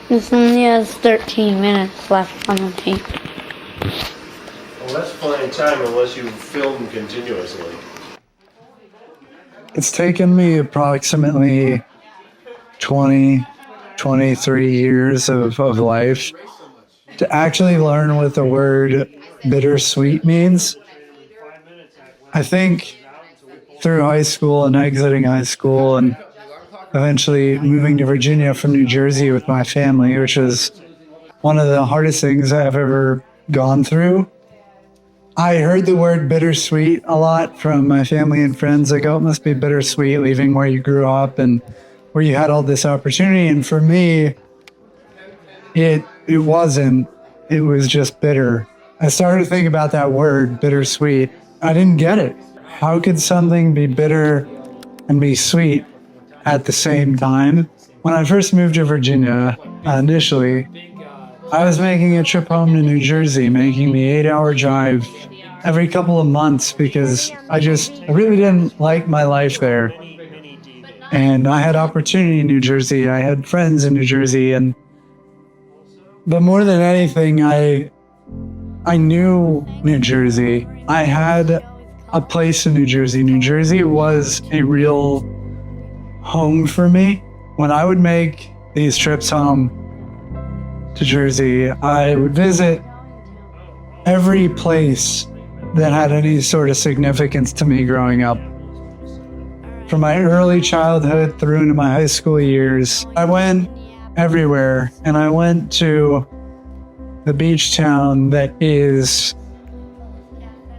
This only has 13 minutes left on the tape. Well, that's plenty of time unless you film continuously. It's taken me approximately 20, 23 years of life to actually learn what the word bittersweet means. I think through high school and exiting high school and eventually moving to Virginia from New Jersey with my family, which was one of the hardest things I've ever gone through. I heard the word bittersweet a lot from my family and friends. Like, oh, it must be bittersweet leaving where you grew up and where you had all this opportunity. And for me, it wasn't. It was just bitter. I started to think about that word, bittersweet. I didn't get it. How could something be bitter and be sweet at the same time? When I first moved to Virginia, initially, I was making a trip home to New Jersey, making the 8-hour drive every couple of months because I really didn't like my life there. And I had opportunity in New Jersey. I had friends in New Jersey. But more than anything, I knew New Jersey. I had a place in New Jersey. New Jersey was a real home for me. When I would make these trips home to Jersey, I would visit every place that had any sort of significance to me growing up. From my early childhood through into my high school years, I went everywhere, and I went to the beach town that is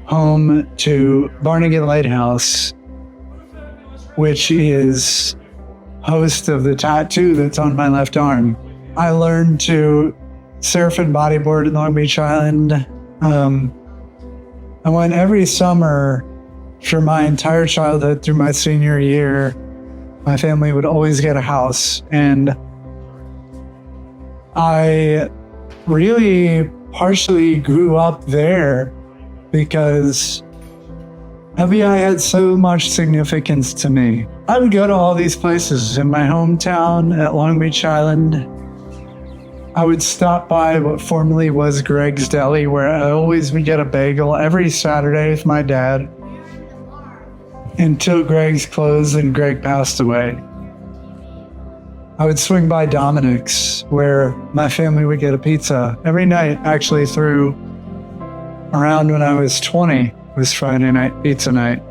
home to Barnegat Lighthouse, which is host of the tattoo that's on my left arm. I learned to surf and bodyboard in Long Beach Island. I went every summer for my entire childhood through my senior year. My family would always get a house, and I really partially grew up there because FBI had so much significance to me. I would go to all these places in my hometown at Long Beach Island. I would stop by what formerly was Greg's Deli, where I always would get a bagel every Saturday with my dad until Greg's closed and Greg passed away. I would swing by Dominic's, where my family would get a pizza every night, actually through around when I was 20, was Friday night pizza night.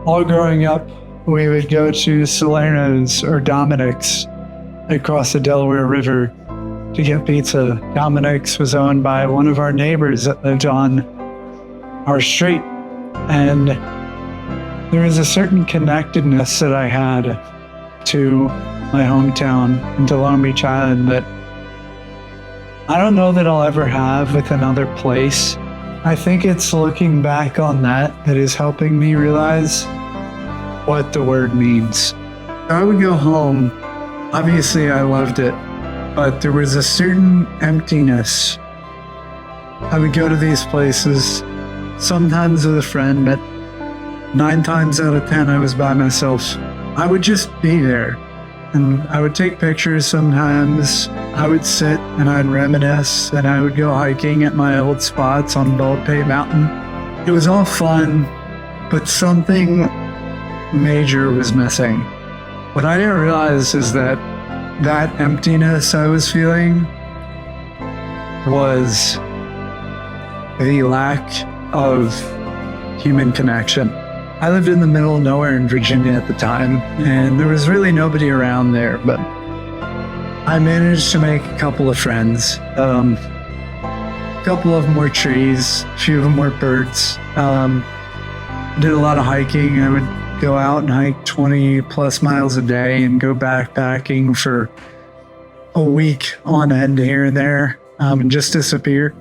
All growing up, we would go to Salerno's or Dominic's across the Delaware River to get pizza. Dominic's was owned by one of our neighbors that lived on our street, and there was a certain connectedness that I had to my hometown and to Long Beach Island that I don't know that I'll ever have with another place. I think it's looking back on that is helping me realize what the word means. I would go home. Obviously, I loved it, but there was a certain emptiness. I would go to these places, sometimes with a friend, but 9 times out of 10, I was by myself. I would just be there, and I would take pictures sometimes. I would sit and I'd reminisce, and I would go hiking at my old spots on Baldpate Mountain. It was all fun, but something major was missing. What I didn't realize is that emptiness I was feeling was the lack of human connection. I lived in the middle of nowhere in Virginia at the time, and there was really nobody around there, but I managed to make a couple of friends. A couple of them were trees, a few of them were birds. Did a lot of hiking. I would go out and hike 20 plus miles a day and go backpacking for a week on end here and there, and just disappear.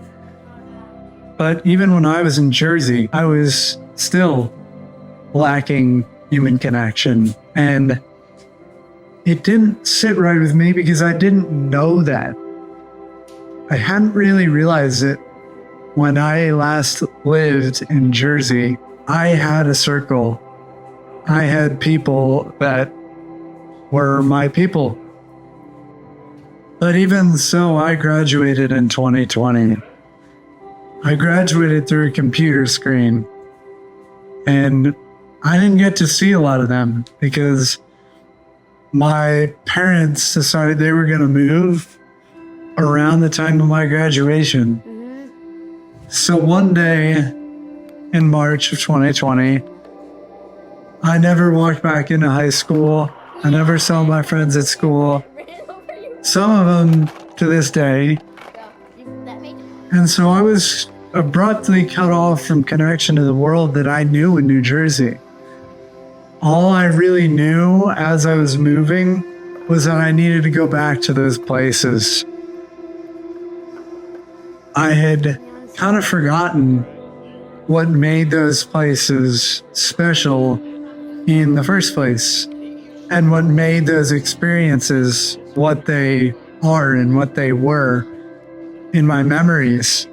But even when I was in Jersey, I was still lacking human connection, and it didn't sit right with me because I didn't know that. I hadn't really realized it when I last lived in Jersey. I had a circle. I had people that were my people. But even so, I graduated in 2020. I graduated through a computer screen. And I didn't get to see a lot of them because my parents decided they were going to move around the time of my graduation. So one day in March of 2020, I never walked back into high school. I never saw my friends at school. Some of them to this day. And so I was abruptly cut off from connection to the world that I knew in New Jersey. All I really knew as I was moving was that I needed to go back to those places. I had kind of forgotten what made those places special in the first place, and what made those experiences what they are and what they were in my memories.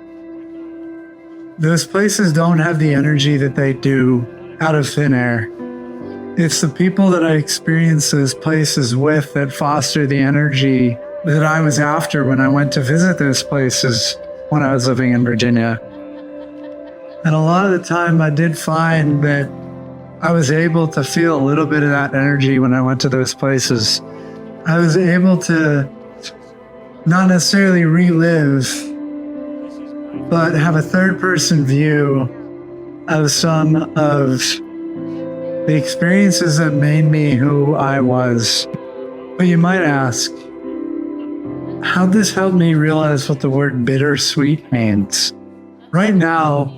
Those places don't have the energy that they do out of thin air. It's the people that I experience those places with that foster the energy that I was after when I went to visit those places when I was living in Virginia. And a lot of the time I did find that I was able to feel a little bit of that energy when I went to those places. I was able to not necessarily relive, but have a third-person view of some of the experiences that made me who I was. But you might ask, how'd this help me realize what the word bittersweet means? Right now,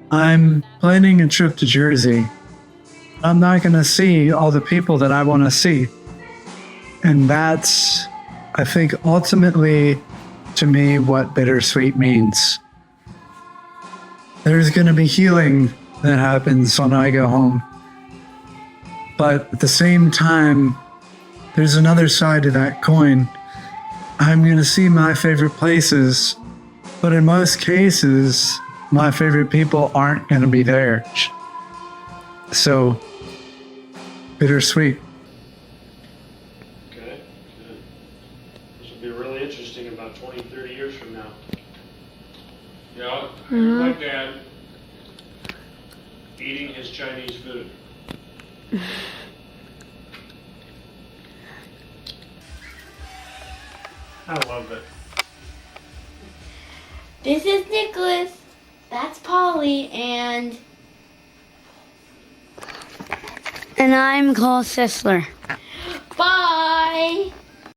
I'm planning a trip to Jersey. I'm not going to see all the people that I want to see. And that's, I think, ultimately, to me, what bittersweet means. There's going to be healing that happens when I go home. But at the same time, there's another side to that coin. I'm going to see my favorite places, but in most cases, my favorite people aren't going to be there. So, bittersweet. Okay, good. This will be really interesting about 20, 30 years from now. Yeah, my dad eating his Chinese food. I love it. This is Nicholas. That's Polly, and I'm Cole Sisler. Bye.